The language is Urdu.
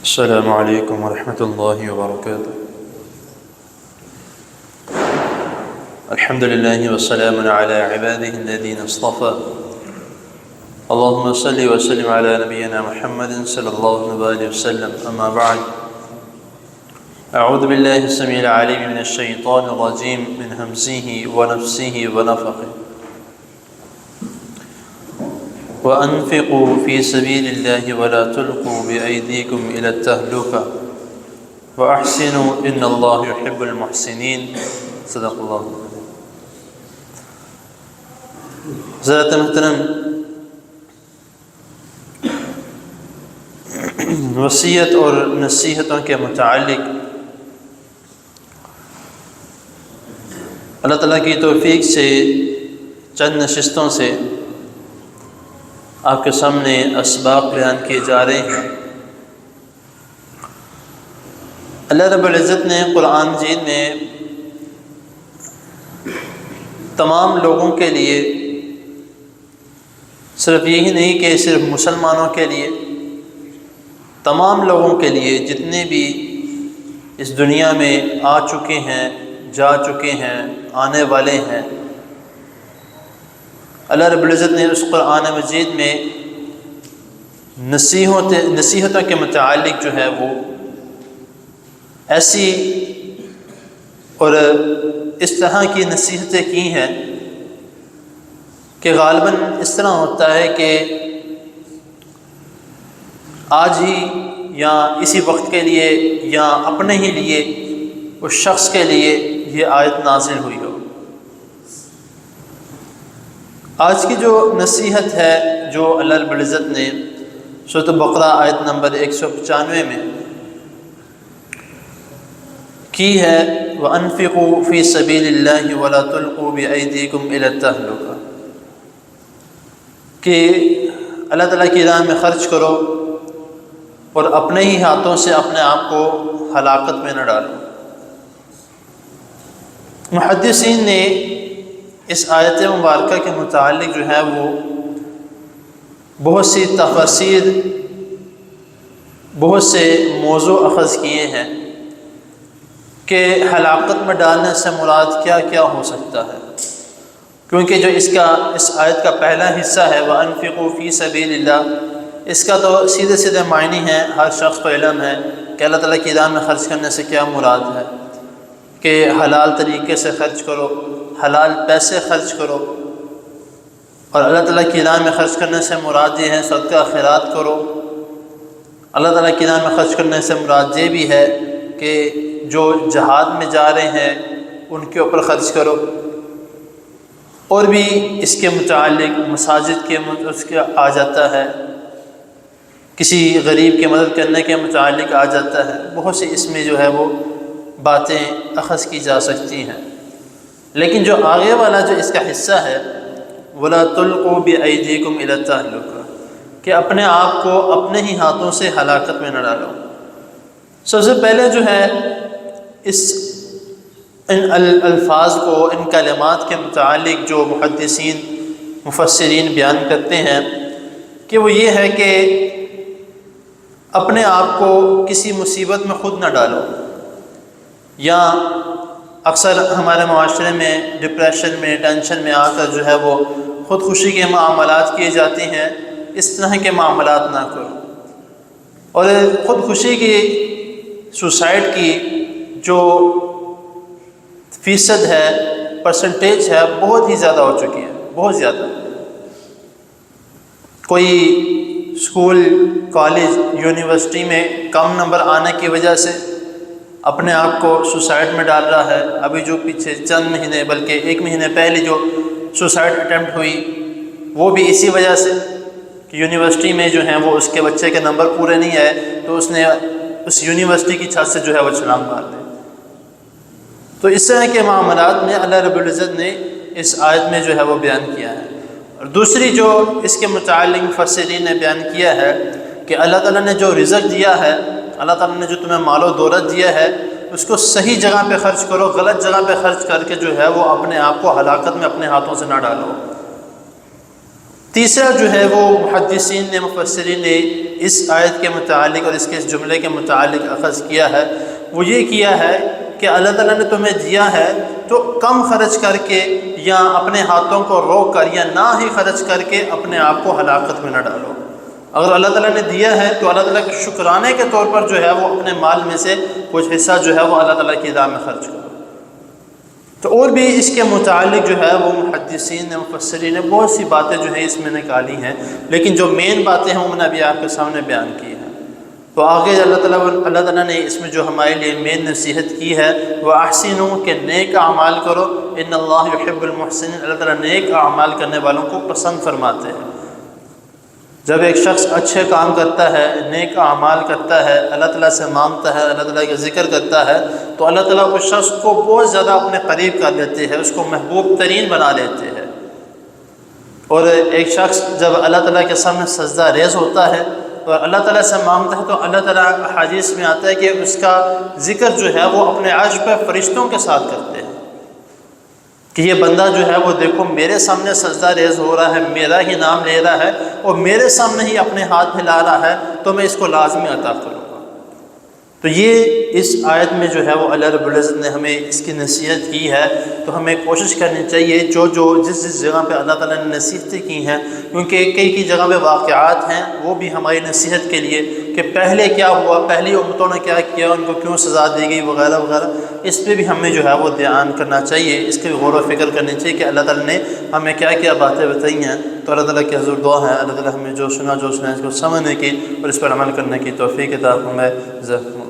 السلام علیکم ورحمۃ اللہ وبرکاتہ۔ الحمد للہ والسلام علی عبادہ الذین اصطفى، اللہم صلی وسلم علی نبینا محمد صلی اللہ علیہ وسلم، اما بعد، اعوذ باللہ السمیع العلیم من الشیطان الرجیم من ہمزہ ونفسہ ونفخہ، وَأَنفِقُوا فِي سَبِيلِ اللَّهِ وَلَا تُلْقُوا بِأَيْدِيكُمْ إِلَى التَّهْلُكَةِ وَأَحْسِنُوا إِنَّ اللَّهَ يُحِبُّ الْمُحْسِنِينَ۔ صدق اللہ۔ حضرات محترم، وصیت اور نصیحتوں کے متعلق اللہ تعالیٰ کی توفیق سے چند نشستوں سے آپ کے سامنے اسباق بیان کیے جا رہے ہیں۔ اللہ رب العزت نے قرآن مجید میں تمام لوگوں کے لیے، صرف یہی نہیں کہ صرف مسلمانوں کے لیے، تمام لوگوں کے لیے جتنے بھی اس دنیا میں آ چکے ہیں، جا چکے ہیں، آنے والے ہیں، اللہ رب العزت نے اس قرآن مجید میں نصیحتوں کے متعلق جو ہے وہ ایسی اور اس طرح کی نصیحتیں کی ہیں کہ غالباً اس طرح ہوتا ہے کہ آج ہی یا اسی وقت کے لیے یا اپنے ہی لیے اس شخص کے لیے یہ آیت نازل ہوئی ہو۔ آج کی جو نصیحت ہے جو اللہ رب العزت نے سورۃ بقرہ آیت نمبر 195 میں کی ہے، وَأَنفِقُوا فِي سَبِيلِ اللَّهِ وَلَا تُلْقُوا بِأَيْدِيكُمْ إِلَى التَّهْلُكَةِ، کہ اللہ تعالیٰ کی راہ میں خرچ کرو اور اپنے ہی ہاتھوں سے اپنے آپ کو ہلاکت میں نہ ڈالو۔ محدثین نے اس آیت مبارکہ کے متعلق جو ہے وہ بہت سی تفاسیر، بہت سے موضوع اخذ کیے ہیں کہ ہلاکت میں ڈالنے سے مراد کیا کیا ہو سکتا ہے، کیونکہ جو اس آیت کا پہلا حصہ ہے وَأَنفِقُوا فِي سَبِيلِ اللَّهِ، اس کا تو سیدھے سیدھے معنی ہے، ہر شخص کو علم ہے کہ اللہ تعالیٰ کی راہ میں خرچ کرنے سے کیا مراد ہے، کہ حلال طریقے سے خرچ کرو، حلال پیسے خرچ کرو، اور اللہ تعالیٰ کی راہ میں خرچ کرنے سے مراد یہ ہے صدقہ خیرات کرو۔ اللہ تعالیٰ کی راہ میں خرچ کرنے سے مراد یہ بھی ہے کہ جو جہاد میں جا رہے ہیں ان کے اوپر خرچ کرو، اور بھی اس کے متعلق مساجد کے اس کے آ جاتا ہے، کسی غریب کی مدد کرنے کے متعلق آ جاتا ہے، بہت سی اس میں جو ہے وہ باتیں اخذ کی جا سکتی ہیں۔ لیکن جو آگے والا جو اس کا حصہ ہے وَلَا تُلْقُوا بِأَيْدِيكُمْ إِلَى التَّهْلُكَةِ، کہ اپنے آپ کو اپنے ہی ہاتھوں سے ہلاکت میں نہ ڈالو۔ سب سے پہلے جو ہے ان الفاظ کو، ان کلمات کے متعلق جو محدثین مفسرین بیان کرتے ہیں کہ وہ یہ ہے کہ اپنے آپ کو کسی مصیبت میں خود نہ ڈالو، یا اکثر ہمارے معاشرے میں ڈپریشن میں، ٹینشن میں آ کر جو ہے وہ خودکشی کے معاملات کیے جاتے ہیں، اس طرح کے معاملات نہ کرو۔ اور خودکشی کی، سوسائڈ کی جو فیصد ہے، پرسنٹیج ہے، بہت ہی زیادہ ہو چکی ہے، بہت زیادہ۔ کوئی اسکول، کالج، یونیورسٹی میں کم نمبر آنے کی وجہ سے اپنے آپ کو سوسائڈ میں ڈال رہا ہے۔ ابھی جو پیچھے چند مہینے، بلکہ 1 مہینے پہلے جو سوسائڈ اٹیمپٹ ہوئی، وہ بھی اسی وجہ سے کہ یونیورسٹی میں جو ہیں وہ اس کے بچے کے نمبر پورے نہیں آئے، تو اس نے اس یونیورسٹی کی چھت سے جو ہے وہ چھلانگ مار دی۔ تو اس طرح کے معاملات میں اللہ رب العزت نے اس آیت میں جو ہے وہ بیان کیا ہے۔ اور دوسری جو اس کے متعلق مفسرین نے بیان کیا ہے کہ اللہ تعالیٰ نے جو رزق دیا ہے، اللہ تعالیٰ نے جو تمہیں مال و دولت دیا ہے، اس کو صحیح جگہ پہ خرچ کرو، غلط جگہ پہ خرچ کر کے جو ہے وہ اپنے آپ کو ہلاکت میں اپنے ہاتھوں سے نہ ڈالو۔ تیسرا جو ہے وہ محدثین نے مفسرین نے اس آیت کے متعلق اور اس کے اس جملے کے متعلق اخذ کیا ہے، وہ یہ کیا ہے کہ اللہ تعالیٰ نے تمہیں دیا ہے تو کم خرچ کر کے یا اپنے ہاتھوں کو روک کر یا نہ ہی خرچ کر کے اپنے آپ کو ہلاکت میں نہ ڈالو۔ اگر اللہ تعالیٰ نے دیا ہے تو اللہ تعالیٰ کے شکرانے کے طور پر جو ہے وہ اپنے مال میں سے کچھ حصہ جو ہے وہ اللہ تعالیٰ کی راہ میں خرچ کرو۔ تو اور بھی اس کے متعلق جو ہے وہ محدثین نے مفسرین نے بہت سی باتیں جو ہیں اس میں نکالی ہیں، لیکن جو مین باتیں ہیں وہ میں نے ابھی آپ کے سامنے بیان کی ہیں۔ تو آگے اللہ تعالیٰ نے اس میں جو ہمارے لیے مین نصیحت کی ہے وہ احسنوا کہ نیک اعمال کرو، ان اللہ یحب المحسنین، اللہ تعالیٰ نیک اعمال کرنے والوں کو پسند فرماتے ہیں۔ جب ایک شخص اچھے کام کرتا ہے، نیک اعمال کرتا ہے، اللہ تعالیٰ سے مانگتا ہے، اللہ تعالیٰ کا ذکر کرتا ہے، تو اللہ تعالیٰ اس شخص کو بہت زیادہ اپنے قریب کر لیتے ہیں، اس کو محبوب ترین بنا لیتے ہیں۔ اور ایک شخص جب اللہ تعالیٰ کے سامنے سجدہ ریز ہوتا ہے اور اللہ تعالیٰ سے مانگتا ہے تو اللہ تعالیٰ حدیث میں آتا ہے کہ اس کا ذکر جو ہے وہ اپنے عرش پہ فرشتوں کے ساتھ کرتے ہیں کہ یہ بندہ جو ہے وہ دیکھو میرے سامنے سجدہ ریز ہو رہا ہے، میرا ہی نام لے رہا ہے اور میرے سامنے ہی اپنے ہاتھ ہلا رہا ہے، تو میں اس کو لازمی عطا کروں گا۔ تو یہ اس آیت میں جو ہے وہ اللہ رب العزت نے ہمیں اس کی نصیحت کی ہے، تو ہمیں کوشش کرنی چاہیے جس جگہ پہ اللہ تعالیٰ نے نصیحتیں کی ہیں، کیونکہ کئی جگہ پہ واقعات ہیں وہ بھی ہماری نصیحت کے لیے کہ پہلے کیا ہوا، پہلی امتوں نے کیا کیا، ان کو کیوں سزا دی گئی وغیرہ وغیرہ، اس پہ بھی ہمیں جو ہے وہ دھیان کرنا چاہیے، اس کی غور و فکر کرنی چاہیے کہ اللہ تعالیٰ نے ہمیں کیا کیا باتیں بتائی ہیں۔ تو اللہ تعالیٰ کی حضور دعا ہے اللہ تعالیٰ ہمیں جو سنا اس کو سمجھنے کی اور اس پر عمل کرنے کی توفیق عطا فرمائے۔ جزاکم اللہ۔